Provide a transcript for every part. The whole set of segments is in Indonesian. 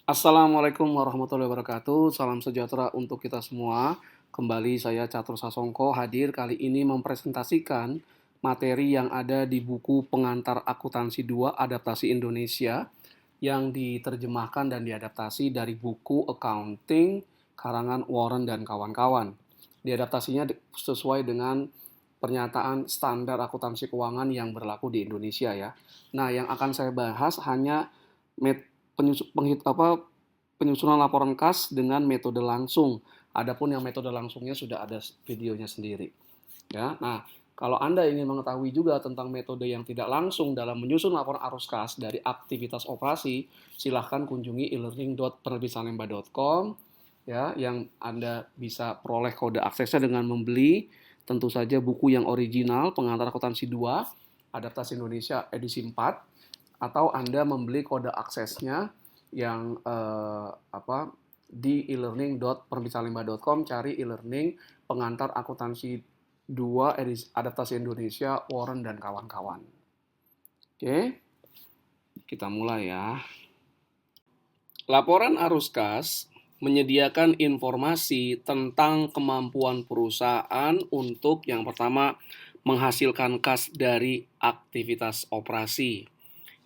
Assalamualaikum warahmatullahi wabarakatuh. Salam sejahtera untuk kita semua. Kembali saya Catur Sasongko hadir kali ini mempresentasikan materi yang ada di buku Pengantar Akuntansi 2 Adaptasi Indonesia yang diterjemahkan dan diadaptasi dari buku Accounting karangan Warren dan kawan-kawan. Diadaptasinya sesuai dengan pernyataan standar akuntansi keuangan yang berlaku di Indonesia ya. Nah, yang akan saya bahas hanya penyusunan laporan kas dengan metode langsung. Adapun yang metode langsungnya sudah ada videonya sendiri. Ya, nah kalau Anda ingin mengetahui juga tentang metode yang tidak langsung dalam menyusun laporan arus kas dari aktivitas operasi, silahkan kunjungi e-learning.penerbitsalemba.com ya, yang Anda bisa peroleh kode aksesnya dengan membeli tentu saja buku yang original Pengantar Akuntansi 2 Adaptasi Indonesia edisi 4 atau Anda membeli kode aksesnya yang di e-learning.penerbitsalemba.com, cari e-learning Pengantar Akuntansi 2 edisi Adaptasi Indonesia Warren dan kawan-kawan. Oke, kita mulai ya. Laporan arus kas menyediakan informasi tentang kemampuan perusahaan untuk yang pertama menghasilkan kas dari aktivitas operasi.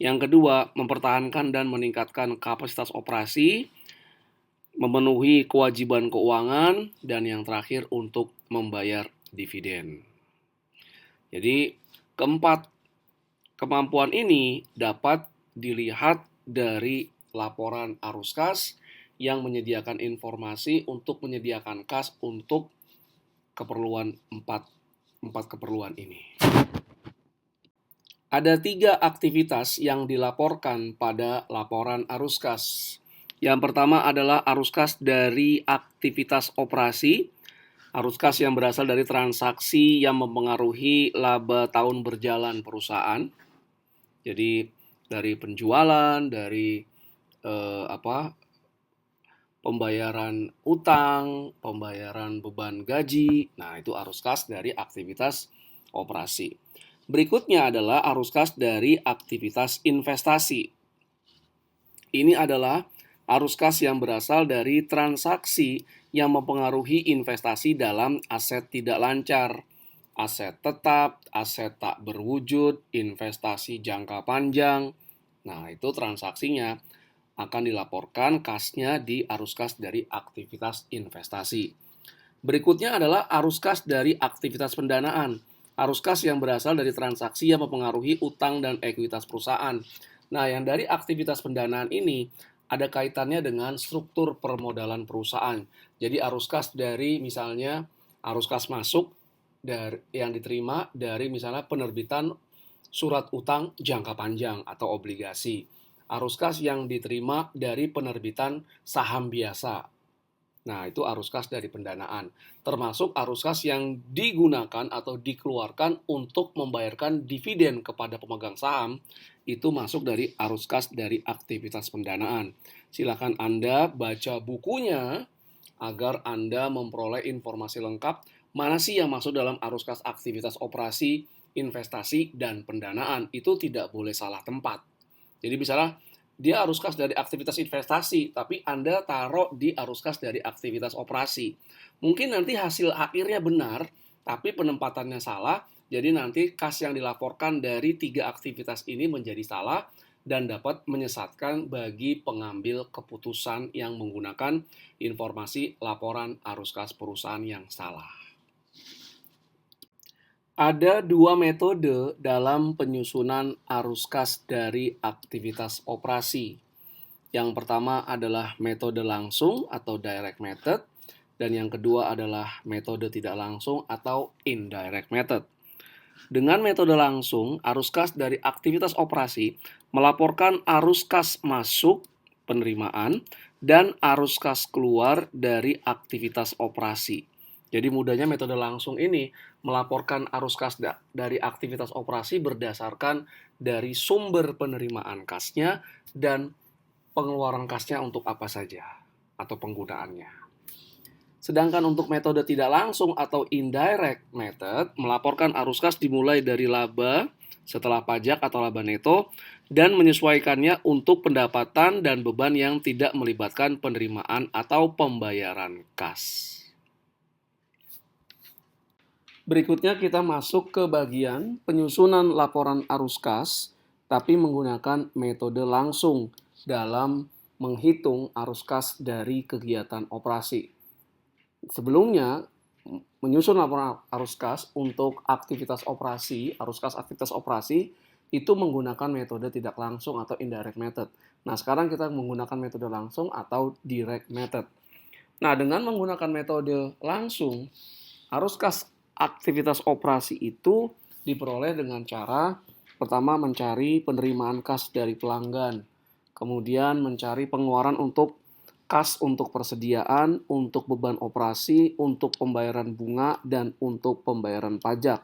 Yang kedua, mempertahankan dan meningkatkan kapasitas operasi, memenuhi kewajiban keuangan, dan yang terakhir untuk membayar dividen. Jadi, keempat kemampuan ini dapat dilihat dari laporan arus kas yang menyediakan informasi untuk menyediakan kas untuk keperluan empat keperluan ini. Ada 3 aktivitas yang dilaporkan pada laporan arus kas. Yang pertama adalah arus kas dari aktivitas operasi. Arus kas yang berasal dari transaksi yang mempengaruhi laba tahun berjalan perusahaan. Jadi dari penjualan, dari pembayaran utang, pembayaran beban gaji. Nah, itu arus kas dari aktivitas operasi. Berikutnya adalah arus kas dari aktivitas investasi. Ini adalah arus kas yang berasal dari transaksi yang mempengaruhi investasi dalam aset tidak lancar, aset tetap, aset tak berwujud, investasi jangka panjang. Nah, itu transaksinya akan dilaporkan kasnya di arus kas dari aktivitas investasi. Berikutnya adalah arus kas dari aktivitas pendanaan. Arus kas yang berasal dari transaksi yang mempengaruhi utang dan ekuitas perusahaan. Nah, yang dari aktivitas pendanaan ini ada kaitannya dengan struktur permodalan perusahaan. Jadi arus kas dari misalnya arus kas masuk yang diterima dari misalnya penerbitan surat utang jangka panjang atau obligasi. Arus kas yang diterima dari penerbitan saham biasa. Nah, itu arus kas dari pendanaan. Termasuk arus kas yang digunakan atau dikeluarkan untuk membayarkan dividen kepada pemegang saham, itu masuk dari arus kas dari aktivitas pendanaan. Silakan Anda baca bukunya agar Anda memperoleh informasi lengkap mana sih yang masuk dalam arus kas aktivitas operasi, investasi, dan pendanaan. Itu tidak boleh salah tempat. Jadi misalnya dia arus kas dari aktivitas investasi, tapi Anda taruh di arus kas dari aktivitas operasi. Mungkin nanti hasil akhirnya benar, tapi penempatannya salah, jadi nanti kas yang dilaporkan dari 3 aktivitas ini menjadi salah dan dapat menyesatkan bagi pengambil keputusan yang menggunakan informasi laporan arus kas perusahaan yang salah. Ada 2 metode dalam penyusunan arus kas dari aktivitas operasi. Yang pertama adalah metode langsung atau direct method, dan yang kedua adalah metode tidak langsung atau indirect method. Dengan metode langsung, arus kas dari aktivitas operasi melaporkan arus kas masuk penerimaan dan arus kas keluar dari aktivitas operasi. Jadi mudahnya metode langsung ini melaporkan arus kas dari aktivitas operasi berdasarkan dari sumber penerimaan kasnya dan pengeluaran kasnya untuk apa saja atau penggunaannya. Sedangkan untuk metode tidak langsung atau indirect method melaporkan arus kas dimulai dari laba setelah pajak atau laba neto dan menyesuaikannya untuk pendapatan dan beban yang tidak melibatkan penerimaan atau pembayaran kas. Berikutnya kita masuk ke bagian penyusunan laporan arus kas, tapi menggunakan metode langsung dalam menghitung arus kas dari kegiatan operasi. Sebelumnya, menyusun laporan arus kas untuk aktivitas operasi, arus kas aktivitas operasi, itu menggunakan metode tidak langsung atau indirect method. Nah, sekarang kita menggunakan metode langsung atau direct method. Nah, dengan menggunakan metode langsung, arus kas aktivitas operasi itu diperoleh dengan cara pertama mencari penerimaan kas dari pelanggan, kemudian mencari pengeluaran untuk kas untuk persediaan, untuk beban operasi, untuk pembayaran bunga, dan untuk pembayaran pajak.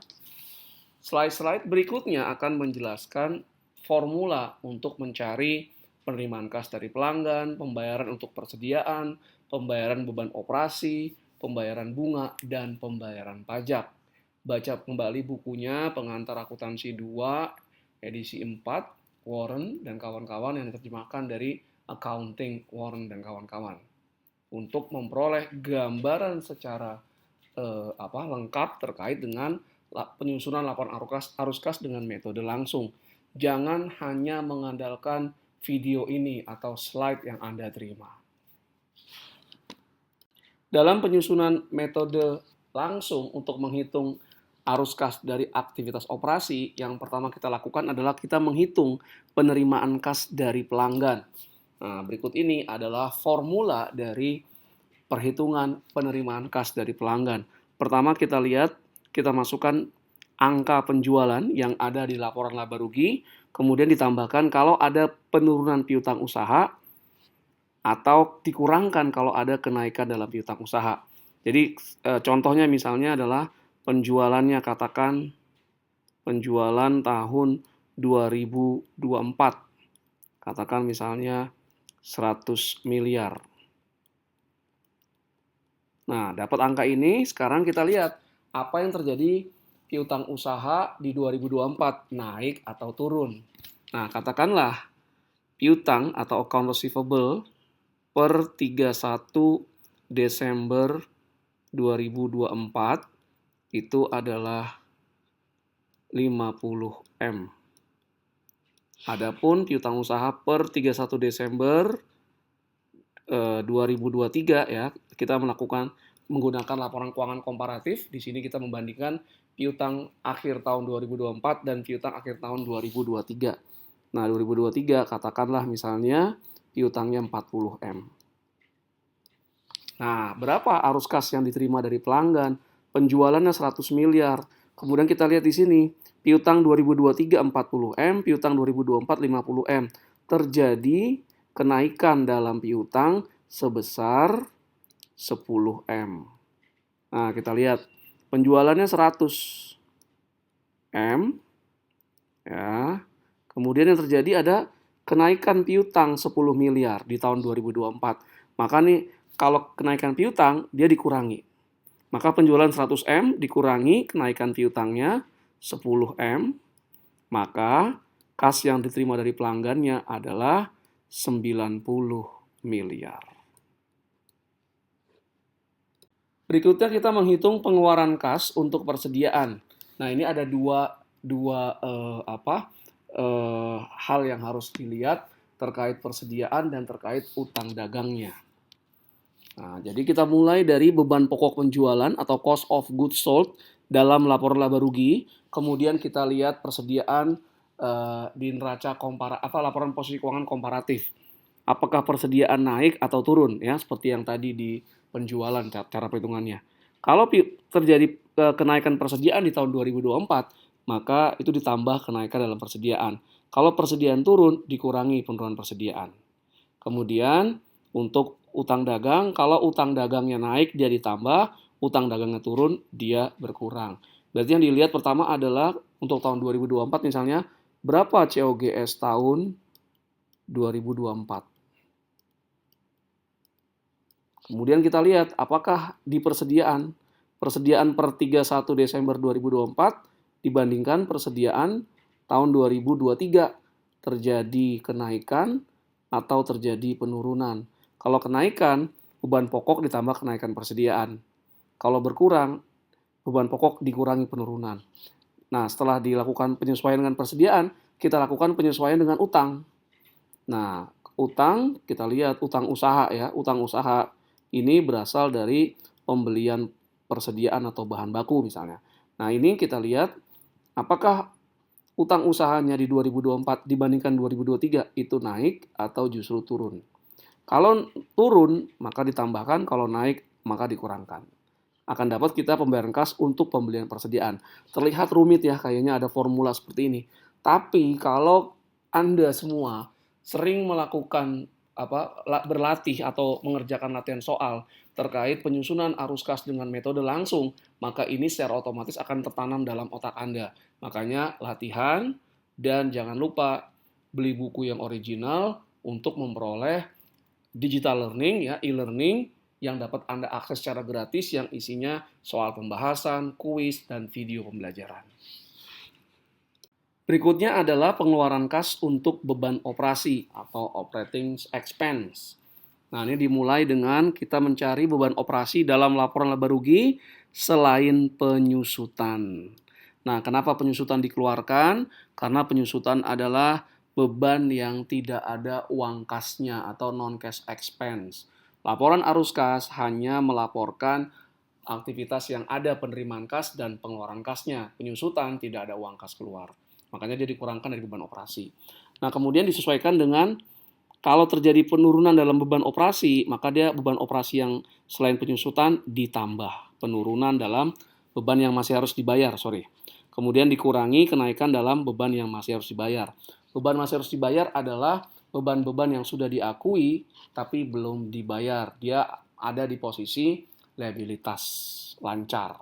Slide-slide berikutnya akan menjelaskan formula untuk mencari penerimaan kas dari pelanggan, pembayaran untuk persediaan, pembayaran beban operasi, pembayaran bunga, dan pembayaran pajak. Baca kembali bukunya Pengantar Akuntansi 2, edisi 4, Warren dan kawan-kawan yang diterjemahkan dari Accounting Warren dan kawan-kawan. Untuk memperoleh gambaran secara lengkap terkait dengan penyusunan laporan arus kas dengan metode langsung. Jangan hanya mengandalkan video ini atau slide yang Anda terima. Dalam penyusunan metode langsung untuk menghitung arus kas dari aktivitas operasi, yang pertama kita lakukan adalah kita menghitung penerimaan kas dari pelanggan. Nah, berikut ini adalah formula dari perhitungan penerimaan kas dari pelanggan. Pertama kita lihat, kita masukkan angka penjualan yang ada di laporan laba rugi, kemudian ditambahkan kalau ada penurunan piutang usaha, atau dikurangkan kalau ada kenaikan dalam piutang usaha. Jadi contohnya misalnya adalah penjualannya, katakan penjualan tahun 2024. Katakan misalnya 100 miliar. Nah, dapat angka ini, sekarang kita lihat apa yang terjadi piutang usaha di 2024, naik atau turun. Nah, katakanlah piutang atau account receivable per 31 Desember 2024 itu adalah 50 M. Adapun piutang usaha per 31 Desember 2023 ya, kita menggunakan laporan keuangan komparatif. Di sini kita membandingkan piutang akhir tahun 2024 dan piutang akhir tahun 2023. Nah, 2023 katakanlah misalnya piutangnya 40 M. Nah, berapa arus kas yang diterima dari pelanggan? Penjualannya 100 miliar. Kemudian kita lihat di sini, piutang 2023 40 M, piutang 2024 50 M. Terjadi kenaikan dalam piutang sebesar 10 M. Nah, kita lihat penjualannya 100 M ya. Kemudian yang terjadi ada kenaikan piutang 10 miliar di tahun 2024. Maka nih kalau kenaikan piutang dia dikurangi. Maka penjualan 100 M dikurangi kenaikan piutangnya 10 M, maka kas yang diterima dari pelanggannya adalah 90 miliar. Berikutnya kita menghitung pengeluaran kas untuk persediaan. Nah, ini ada dua hal yang harus dilihat terkait persediaan dan terkait utang dagangnya. Nah, jadi kita mulai dari beban pokok penjualan atau cost of goods sold dalam laporan laba rugi. Kemudian kita lihat persediaan di neraca laporan posisi keuangan komparatif. Apakah persediaan naik atau turun ya, seperti yang tadi di penjualan cara perhitungannya. Kalau terjadi kenaikan persediaan di tahun 2024, maka itu ditambah kenaikan dalam persediaan. Kalau persediaan turun, dikurangi penurunan persediaan. Kemudian untuk utang dagang, kalau utang dagangnya naik dia ditambah, utang dagangnya turun dia berkurang. Berarti yang dilihat pertama adalah untuk tahun 2024 misalnya berapa COGS tahun 2024. Kemudian kita lihat apakah di persediaan per 31 Desember 2024 dibandingkan persediaan tahun 2023 terjadi kenaikan atau terjadi penurunan. Kalau kenaikan, beban pokok ditambah kenaikan persediaan. Kalau berkurang, beban pokok dikurangi penurunan. Nah, setelah dilakukan penyesuaian dengan persediaan, kita lakukan penyesuaian dengan utang. Nah, utang, kita lihat utang usaha ya. Utang usaha ini berasal dari pembelian persediaan atau bahan baku misalnya. Nah, ini kita lihat apakah utang usahanya di 2024 dibandingkan 2023 itu naik atau justru turun. Kalau turun, maka ditambahkan, kalau naik, maka dikurangkan. Akan dapat kita pembayaran kas untuk pembelian persediaan. Terlihat rumit ya, kayaknya ada formula seperti ini. Tapi kalau Anda semua sering melakukan berlatih atau mengerjakan latihan soal terkait penyusunan arus kas dengan metode langsung, maka ini secara otomatis akan tertanam dalam otak Anda. Makanya latihan dan jangan lupa beli buku yang original untuk memperoleh digital learning ya, e-learning yang dapat Anda akses secara gratis yang isinya soal pembahasan, kuis, dan video pembelajaran. Berikutnya adalah pengeluaran kas untuk beban operasi atau operating expense. Nah, ini dimulai dengan kita mencari beban operasi dalam laporan laba rugi selain penyusutan. Nah, kenapa penyusutan dikeluarkan? Karena penyusutan adalah beban yang tidak ada uang kasnya atau non-cash expense. Laporan arus kas hanya melaporkan aktivitas yang ada penerimaan kas dan pengeluaran kasnya. Penyusutan tidak ada uang kas keluar. Makanya dia dikurangkan dari beban operasi. Nah, kemudian disesuaikan dengan kalau terjadi penurunan dalam beban operasi, maka dia beban operasi yang selain penyusutan ditambah. Penurunan dalam beban yang masih harus dibayar, Kemudian dikurangi kenaikan dalam beban yang masih harus dibayar. Beban masih harus dibayar adalah beban-beban yang sudah diakui tapi belum dibayar. Dia ada di posisi liabilitas lancar.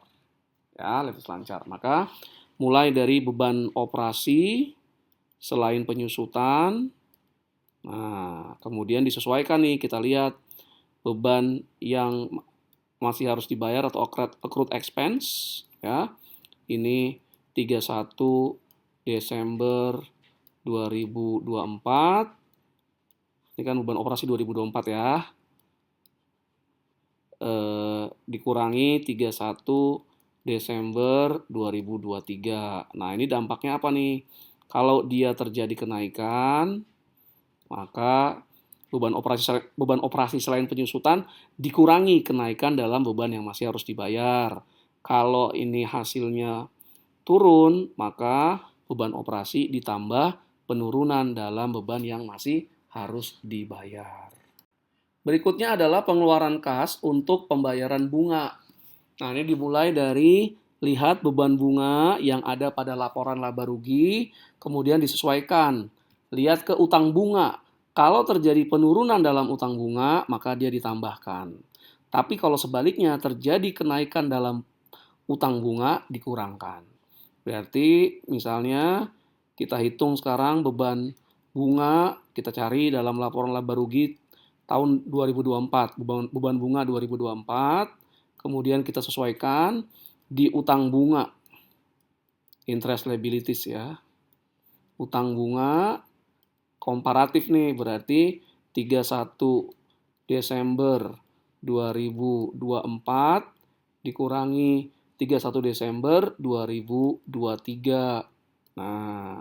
Ya, liabilitas lancar. Maka mulai dari beban operasi selain penyusutan. Nah, kemudian disesuaikan nih, kita lihat beban yang masih harus dibayar atau accrued expense ya. Ini 31 Desember 2024. Ini kan beban operasi 2024 ya. Dikurangi 31 Desember 2023. Nah, ini dampaknya apa nih? Kalau dia terjadi kenaikan, maka beban operasi selain penyusutan dikurangi kenaikan dalam beban yang masih harus dibayar. Kalau ini hasilnya turun, maka beban operasi ditambah penurunan dalam beban yang masih harus dibayar. Berikutnya adalah pengeluaran kas untuk pembayaran bunga. Nah, ini dimulai dari lihat beban bunga yang ada pada laporan laba rugi, kemudian disesuaikan. Lihat ke utang bunga. Kalau terjadi penurunan dalam utang bunga, maka dia ditambahkan. Tapi kalau sebaliknya terjadi kenaikan dalam utang bunga, dikurangkan. Berarti misalnya kita hitung sekarang beban bunga, kita cari dalam laporan laba rugi tahun 2024, beban bunga 2024, kemudian kita sesuaikan di utang bunga, interest liabilities ya. Utang bunga komparatif nih, berarti 31 Desember 2024 dikurangi 31 Desember 2023. Nah,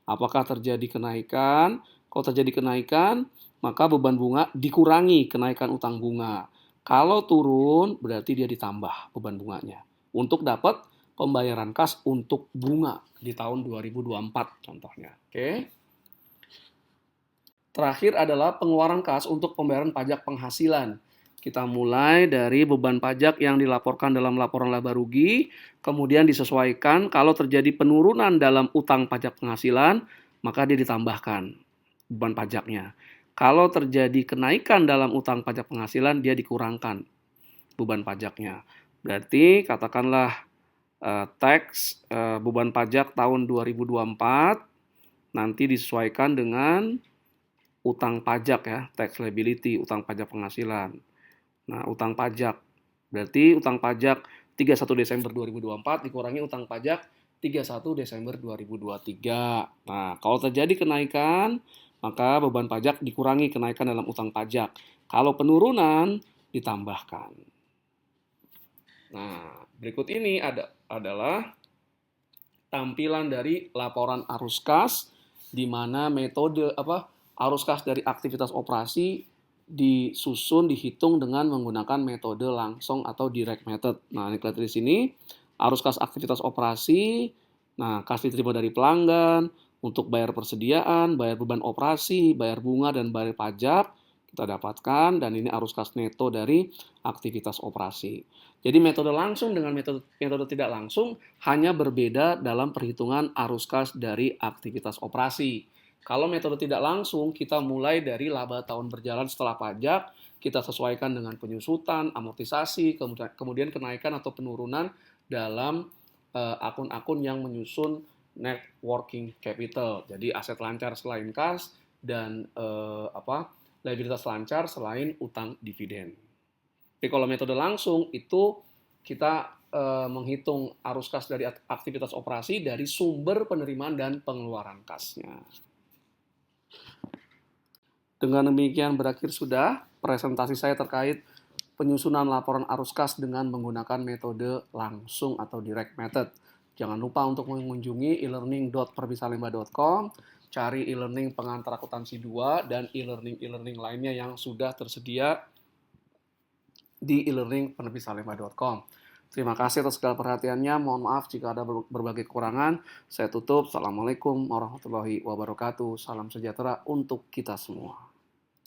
apakah terjadi kenaikan? Kalau terjadi kenaikan, maka beban bunga dikurangi kenaikan utang bunga. Kalau turun, berarti dia ditambah beban bunganya. Untuk dapat pembayaran kas untuk bunga di tahun 2024 contohnya. Oke. Terakhir adalah pengeluaran kas untuk pembayaran pajak penghasilan. Kita mulai dari beban pajak yang dilaporkan dalam laporan laba rugi, kemudian disesuaikan kalau terjadi penurunan dalam utang pajak penghasilan, maka dia ditambahkan beban pajaknya. Kalau terjadi kenaikan dalam utang pajak penghasilan, dia dikurangkan beban pajaknya. Berarti katakanlah beban pajak tahun 2024 nanti disesuaikan dengan utang pajak ya, tax liability, utang pajak penghasilan. Nah, utang pajak. Berarti utang pajak 31 Desember 2024 dikurangi utang pajak 31 Desember 2023. Nah, kalau terjadi kenaikan, maka beban pajak dikurangi kenaikan dalam utang pajak. Kalau penurunan, ditambahkan. Nah, berikut ini adalah tampilan dari laporan arus kas, di mana metode arus kas dari aktivitas operasi dihitung dengan menggunakan metode langsung atau direct method. Nah, ini kelihatan di sini arus kas aktivitas operasi. Nah, kas diterima dari pelanggan untuk bayar persediaan, bayar beban operasi, bayar bunga dan bayar pajak kita dapatkan, dan ini arus kas neto dari aktivitas operasi. Jadi metode langsung dengan metode tidak langsung hanya berbeda dalam perhitungan arus kas dari aktivitas operasi. Kalau metode tidak langsung, kita mulai dari laba tahun berjalan setelah pajak, kita sesuaikan dengan penyusutan, amortisasi, kemudian kenaikan atau penurunan dalam akun-akun yang menyusun net working capital. Jadi aset lancar selain kas dan liabilitas lancar selain utang dividen. Tapi kalau metode langsung itu kita menghitung arus kas dari aktivitas operasi dari sumber penerimaan dan pengeluaran kasnya. Dengan demikian berakhir sudah presentasi saya terkait penyusunan laporan arus kas dengan menggunakan metode langsung atau direct method. Jangan lupa untuk mengunjungi e-learning.perbisalemba.com, cari e-learning pengantar akuntansi 2 dan e-learning lainnya yang sudah tersedia di e-learning.perbisalemba.com. Terima kasih atas segala perhatiannya. Mohon maaf jika ada berbagai kekurangan. Saya tutup. Assalamualaikum warahmatullahi wabarakatuh. Salam sejahtera untuk kita semua.